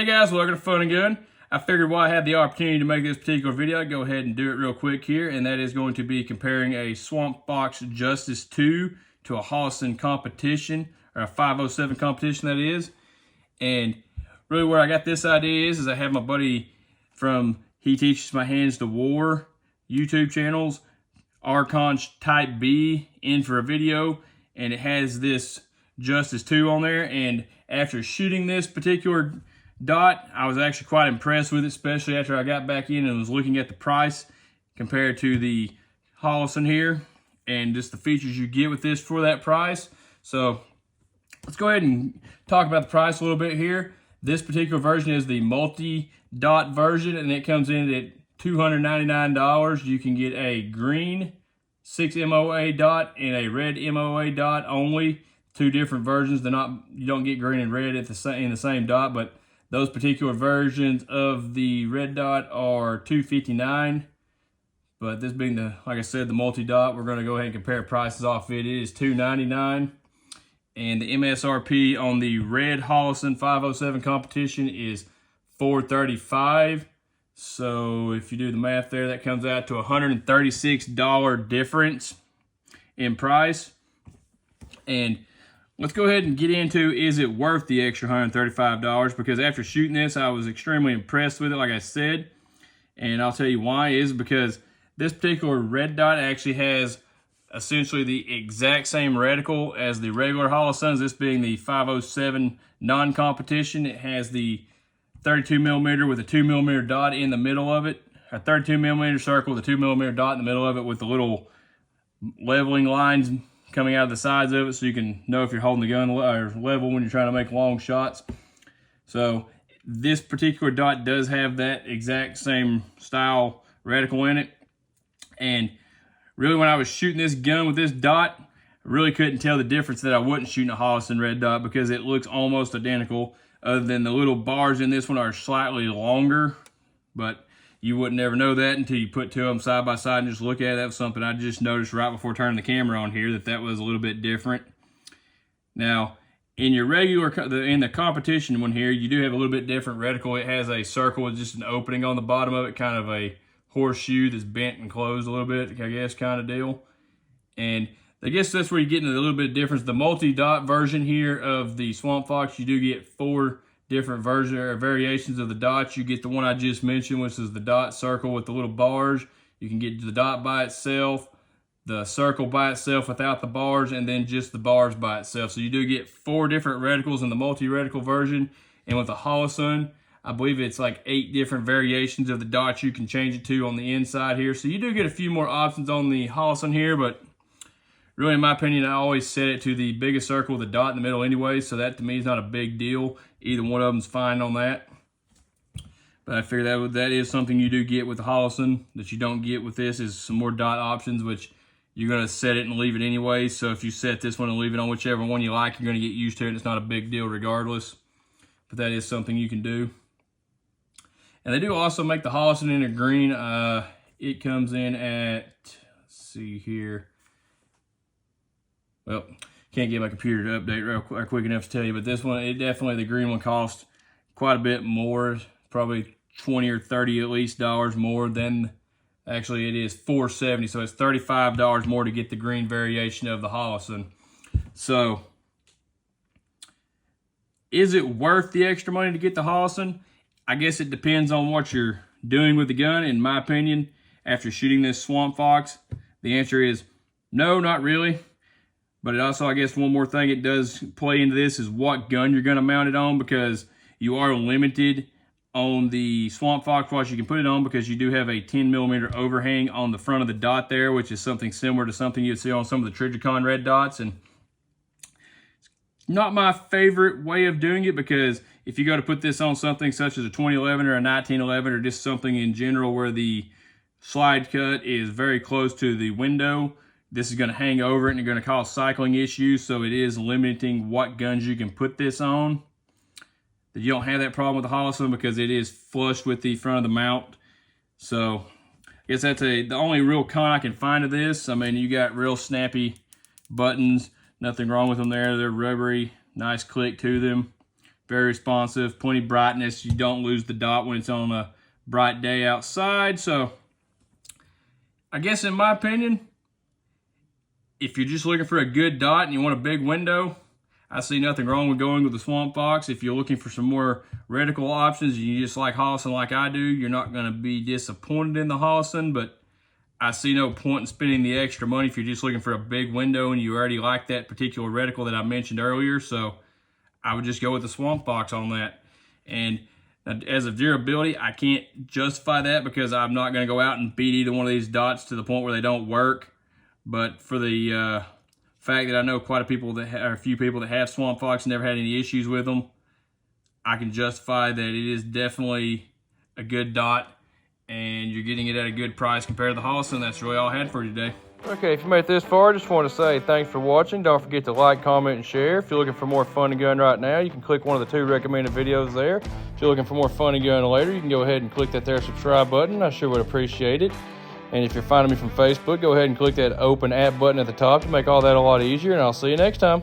Hey guys, welcome to Fun and Gun. I figured while I had the opportunity to make this particular video, I'd go ahead and do it real quick here, and that is going to be comparing a Swampfox Justice 2 to a Holosun competition, or a 507 competition that is. And really where I got this idea is I have my buddy from He Teaches My Hands to War YouTube channels, Archon Type B, in for a video, and it has this Justice 2 on there. And after shooting this particular dot, I was actually quite impressed with it, especially after I got back in and was looking at the price compared to the Holosun here and just the features you get with this for that price. So let's go ahead and talk about the price a little bit here. This particular version is the multi-dot version, and it comes in at $299. You can get a green 6 MOA dot and a red MOA dot only. Two different versions. They're not, you don't get green and red in the same dot, but those particular versions of the red dot are $259. But this being the, like I said, the multi-dot, we're going to go ahead and compare prices off it. It is $299. And the MSRP on the red Holosun 507 competition is $435. So if you do the math there, that comes out to $136 difference in price. And let's go ahead and get into, is it worth the extra $135? Because after shooting this, I was extremely impressed with it, like I said. And I'll tell you why. Is because this particular red dot actually has essentially the exact same reticle as the regular Holosuns, this being the 507 non-competition. It has the 32mm with a 2mm dot in the middle of it, a 32mm circle with a 2mm dot in the middle of it with the little leveling lines coming out of the sides of it, so you can know if you're holding the gun or level when you're trying to make long shots. So this particular dot does have that exact same style reticle in it. And really, when I was shooting this gun with this dot, I really couldn't tell the difference that I wasn't shooting a Holosun red dot, because it looks almost identical, other than the little bars in this one are slightly longer. But you wouldn't ever know that until you put two of them side by side and just look at it. That was something I just noticed right before turning the camera on here, that was a little bit different. Now, in your regular, in the competition one here, you do have a little bit different reticle. It has a circle with just an opening on the bottom of it, kind of a horseshoe that's bent and closed a little bit, I guess, kind of deal. And I guess that's where you get into a little bit of difference. The multi-dot version here of the Swampfox, you do get 4 different versions or variations of the dots. You get the one I just mentioned, which is the dot circle with the little bars. You can get the dot by itself, the circle by itself without the bars, and then just the bars by itself. So you do get 4 different reticles in the multi-reticle version. And with the Holosun, I believe it's like 8 different variations of the dots you can change it to on the inside here. So you do get a few more options on the Holosun here, but really, in my opinion, I always set it to the biggest circle with a dot in the middle anyway, so that to me is not a big deal. Either one of them's fine on that. But I figure that is something you do get with the Holosun that you don't get with this, is some more dot options, which you're going to set it and leave it anyway. So if you set this one and leave it on whichever one you like, you're going to get used to it, and it's not a big deal regardless. But that is something you can do. And they do also make the Holosun in a green. It comes in at, let's see here. Well, can't get my computer to update real quick enough to tell you, but this one, the green one costs quite a bit more, probably 20 or 30 at least dollars more than, actually it is $470, so it's $35 more to get the green variation of the Holosun. So, is it worth the extra money to get the Holosun? I guess it depends on what you're doing with the gun. In my opinion, after shooting this Swampfox, the answer is no, not really. But it also, I guess, one more thing it does play into this is what gun you're going to mount it on, because you are limited on the Swampfox what you can put it on, because you do have a 10mm overhang on the front of the dot there, which is something similar to something you'd see on some of the Trijicon red dots. And it's not my favorite way of doing it, because if you go to put this on something such as a 2011 or a 1911 or just something in general where the slide cut is very close to the window, this is going to hang over it and you're going to cause cycling issues. So it is limiting what guns you can put this on. You don't have that problem with the Holosun because it is flush with the front of the mount. So I guess that's the only real con I can find of this. I mean, you got real snappy buttons. Nothing wrong with them there. They're rubbery, nice click to them. very responsive, plenty brightness. You don't lose the dot when it's on a bright day outside. So I guess in my opinion, if you're just looking for a good dot and you want a big window, I see nothing wrong with going with the Swampfox. If you're looking for some more reticle options and you just like Holosun like I do, you're not going to be disappointed in the Holosun, but I see no point in spending the extra money if you're just looking for a big window and you already like that particular reticle that I mentioned earlier. So I would just go with the Swampfox on that. And as of durability, I can't justify that because I'm not going to go out and beat either one of these dots to the point where they don't work. But for the fact that I know quite a few people that have Swampfox and never had any issues with them, I can justify that it is definitely a good dot and you're getting it at a good price compared to the Holosun. That's really all I had for you today. Okay, if you made it this far, I just want to say thanks for watching. Don't forget to like, comment, and share. If you're looking for more Fun&Gun right now, you can click one of the 2 recommended videos there. If you're looking for more Fun&Gun later, you can go ahead and click that there subscribe button. I sure would appreciate it. And if you're finding me from Facebook, go ahead and click that open app button at the top to make all that a lot easier, and I'll see you next time.